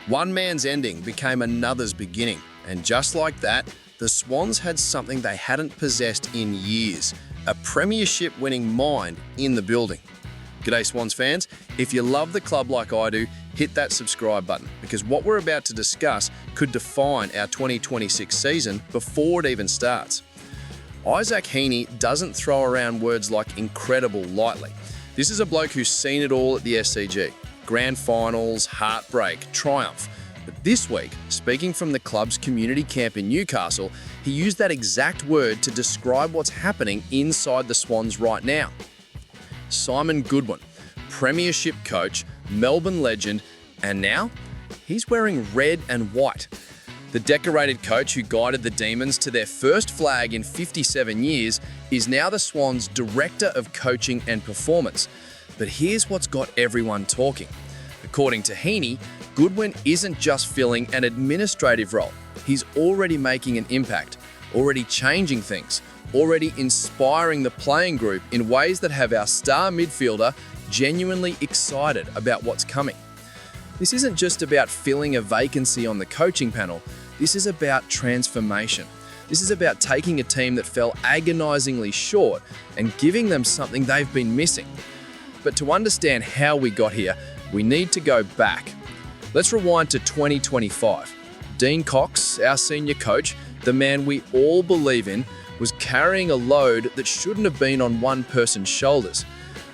One man's ending became another's beginning, and just like that, the Swans had something they hadn't possessed in years, a premiership-winning mind in the building. G'day Swans fans, if you love the club like I do, hit that subscribe button, because what we're about to discuss could define our 2026 season before it even starts. Isaac Heaney doesn't throw around words like incredible lightly. This is a bloke who's seen it all at the SCG. Grand finals, heartbreak, triumph. But this week, speaking from the club's community camp in Newcastle, he used that exact word to describe what's happening inside the Swans right now. Simon Goodwin, premiership coach, Melbourne legend, and now he's wearing red and white. The decorated coach who guided the Demons to their first flag in 57 years is now the Swans' Director of Coaching and Performance. But here's what's got everyone talking. According to Heaney, Goodwin isn't just filling an administrative role. He's already making an impact, already changing things, already inspiring the playing group in ways that have our star midfielder genuinely excited about what's coming. This isn't just about filling a vacancy on the coaching panel. This is about transformation. This is about taking a team that fell agonisingly short and giving them something they've been missing. But to understand how we got here, we need to go back. Let's rewind to 2025. Dean Cox, our senior coach, the man we all believe in, was carrying a load that shouldn't have been on one person's shoulders.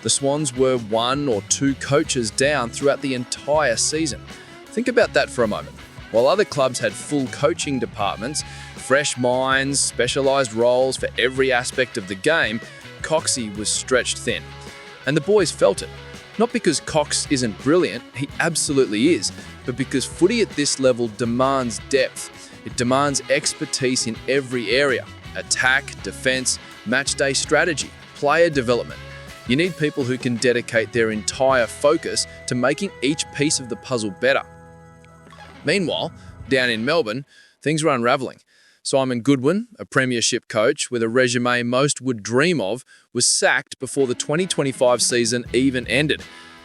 The Swans were one or two coaches down throughout the entire season. Think about that for a moment. While other clubs had full coaching departments, fresh minds, specialised roles for every aspect of the game, Coxie was stretched thin. And the boys felt it. Not because Cox isn't brilliant, he absolutely is, but because footy at this level demands depth. It demands expertise in every area: attack, defence, matchday strategy, player development. You need people who can dedicate their entire focus to making each piece of the puzzle better. Meanwhile, down in Melbourne, things were unravelling. Simon Goodwin, a premiership coach with a resume most would dream of, was sacked before the 2025 season even ended.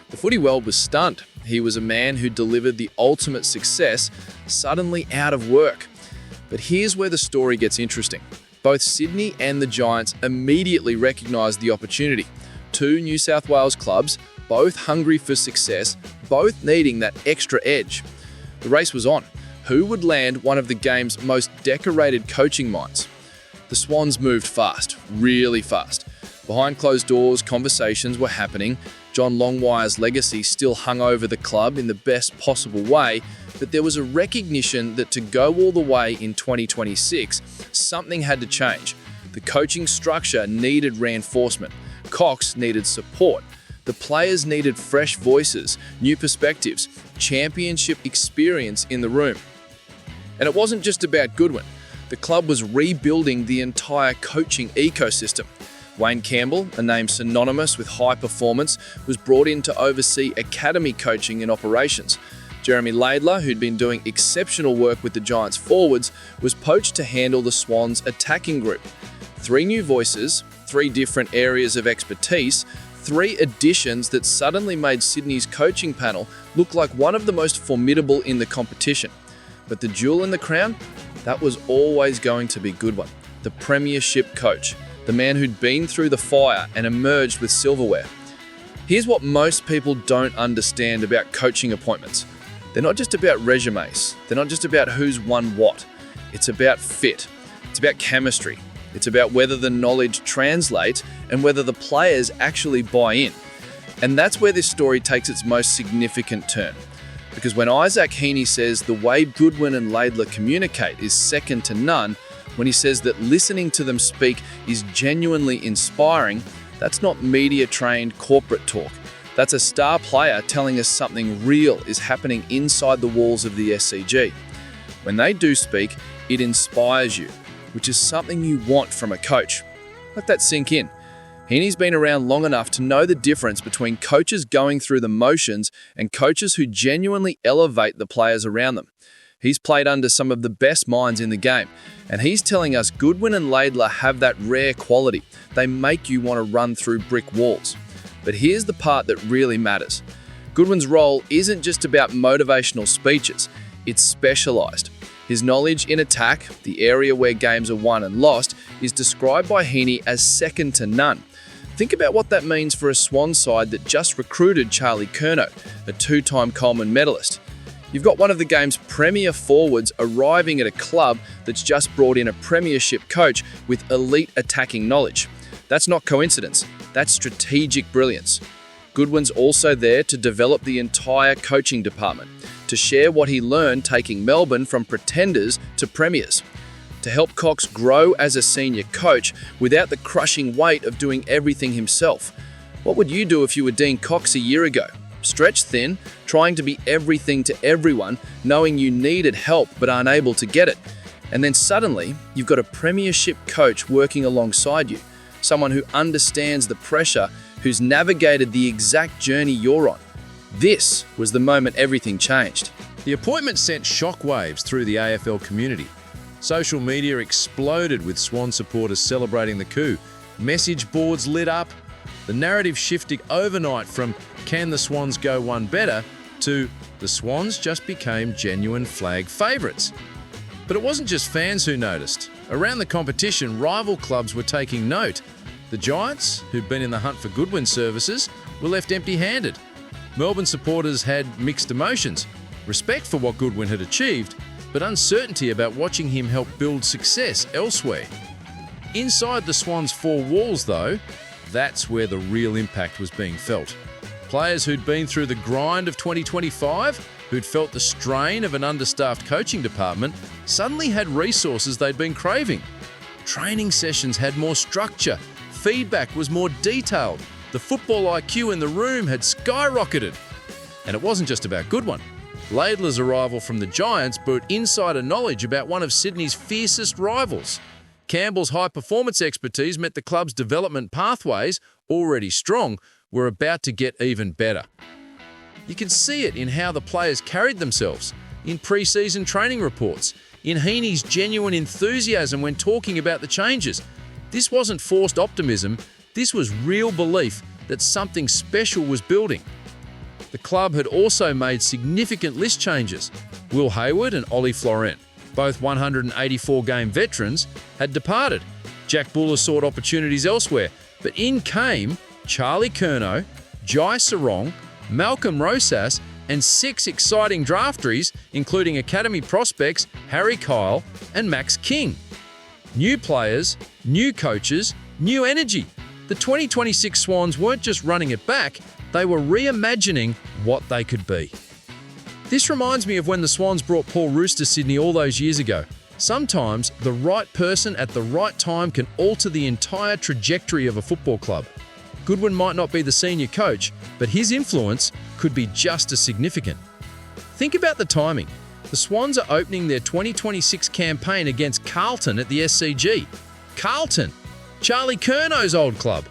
The footy world was stunned. He was a man who delivered the ultimate success, suddenly out of work. But here's where the story gets interesting. Both Sydney and the Giants immediately recognised the opportunity. Two New South Wales clubs, both hungry for success, both needing that extra edge. The race was on. Who would land one of the game's most decorated coaching minds? The Swans moved fast, really fast. Behind closed doors, conversations were happening. John Longwire's legacy still hung over the club in the best possible way, but there was a recognition that to go all the way in 2026, something had to change. The coaching structure needed reinforcement. Cox needed support. The players needed fresh voices, new perspectives, championship experience in the room. And it wasn't just about Goodwin. The club was rebuilding the entire coaching ecosystem. Wayne Campbell, a name synonymous with high performance, was brought in to oversee academy coaching and operations. Jeremy Laidler, who'd been doing exceptional work with the Giants forwards, was poached to handle the Swans attacking group. 3 new voices, 3 different areas of expertise, 3 additions that suddenly made Sydney's coaching panel look like one of the most formidable in the competition. But the jewel in the crown? That was always going to be Goodwin, the premiership coach, the man who'd been through the fire and emerged with silverware. Here's what most people don't understand about coaching appointments. They're not just about resumes. They're not just about who's won what. It's about fit. It's about chemistry. It's about whether the knowledge translates and whether the players actually buy in. And that's where this story takes its most significant turn. Because when Isaac Heaney says the way Goodwin and Laidler communicate is second to none, when he says that listening to them speak is genuinely inspiring, that's not media-trained corporate talk. That's a star player telling us something real is happening inside the walls of the SCG. When they do speak, it inspires you, which is something you want from a coach. Let that sink in. Heaney's been around long enough to know the difference between coaches going through the motions and coaches who genuinely elevate the players around them. He's played under some of the best minds in the game, and he's telling us Goodwin and Laidler have that rare quality. They make you want to run through brick walls. But here's the part that really matters. Goodwin's role isn't just about motivational speeches, it's specialised. His knowledge in attack, the area where games are won and lost, is described by Heaney as second to none. Think about what that means for a Swans side that just recruited Charlie Curnow, a two-time Coleman medalist. You've got one of the game's premier forwards arriving at a club that's just brought in a premiership coach with elite attacking knowledge. That's not coincidence, that's strategic brilliance. Goodwin's also there to develop the entire coaching department, to share what he learned taking Melbourne from pretenders to premiers, to help Cox grow as a senior coach without the crushing weight of doing everything himself. What would you do if you were Dean Cox a year ago? Stretched thin, trying to be everything to everyone, knowing you needed help but unable to get it. And then suddenly, you've got a premiership coach working alongside you, someone who understands the pressure, who's navigated the exact journey you're on. This was the moment everything changed. The appointment sent shockwaves through the AFL community. Social media exploded with Swan supporters celebrating the coup. Message boards lit up. The narrative shifted overnight from "can the Swans go one better" to "the Swans just became genuine flag favourites." But it wasn't just fans who noticed. Around the competition, rival clubs were taking note. The Giants, who'd been in the hunt for Goodwin services, were left empty-handed. Melbourne supporters had mixed emotions, respect for what Goodwin had achieved, but uncertainty about watching him help build success elsewhere. Inside the Swans' four walls, though, that's where the real impact was being felt. Players who'd been through the grind of 2025, who'd felt the strain of an understaffed coaching department, suddenly had resources they'd been craving. Training sessions had more structure, feedback was more detailed, the football IQ in the room had skyrocketed. And it wasn't just about Goodwin. Laidler's arrival from the Giants brought insider knowledge about one of Sydney's fiercest rivals. Campbell's high-performance expertise meant the club's development pathways, already strong, were about to get even better. You can see it in how the players carried themselves, in pre-season training reports, in Heaney's genuine enthusiasm when talking about the changes. This wasn't forced optimism, this was real belief that something special was building. The club had also made significant list changes. Will Hayward and Ollie Florent, both 184-game veterans, had departed. Jack Buller sought opportunities elsewhere, but in came Charlie Curnow, Jai Sarong, Malcolm Rosas, and 6 exciting draftees, including academy prospects Harry Kyle and Max King. New players, new coaches, new energy. The 2026 Swans weren't just running it back, they were reimagining what they could be. This reminds me of when the Swans brought Paul Roos to Sydney all those years ago. Sometimes the right person at the right time can alter the entire trajectory of a football club. Goodwin might not be the senior coach, but his influence could be just as significant. Think about the timing. The Swans are opening their 2026 campaign against Carlton at the SCG. Carlton! Charlie Curnow's old club.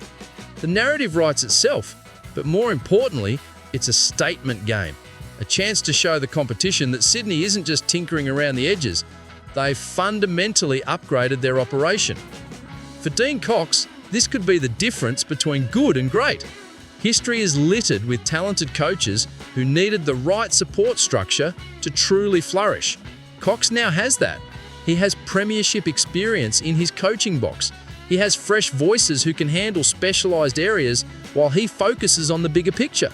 The narrative writes itself, but more importantly, it's a statement game. A chance to show the competition that Sydney isn't just tinkering around the edges, they've fundamentally upgraded their operation. For Dean Cox, this could be the difference between good and great. History is littered with talented coaches who needed the right support structure to truly flourish. Cox now has that. He has premiership experience in his coaching box. He has fresh voices who can handle specialised areas while he focuses on the bigger picture.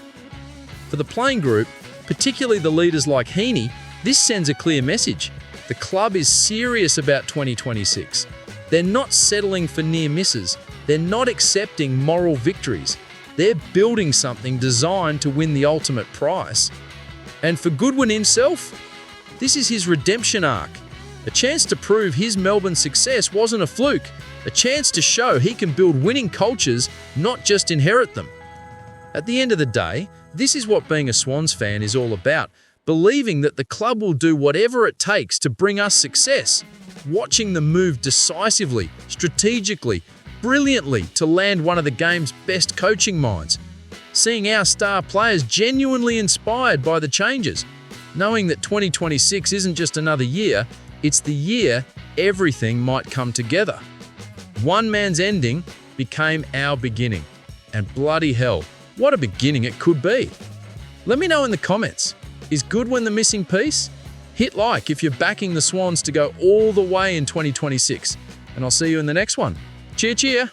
For the playing group, particularly the leaders like Heaney, this sends a clear message. The club is serious about 2026. They're not settling for near misses. They're not accepting moral victories. They're building something designed to win the ultimate prize. And for Goodwin himself, this is his redemption arc. A chance to prove his Melbourne success wasn't a fluke. A chance to show he can build winning cultures, not just inherit them. At the end of the day, this is what being a Swans fan is all about. Believing that the club will do whatever it takes to bring us success. Watching them move decisively, strategically, brilliantly to land one of the game's best coaching minds. Seeing our star players genuinely inspired by the changes. Knowing that 2026 isn't just another year, it's the year everything might come together. One man's ending became our beginning. And bloody hell, what a beginning it could be. Let me know in the comments. Is Goodwin the missing piece? Hit like if you're backing the Swans to go all the way in 2026. And I'll see you in the next one. Cheer, cheer!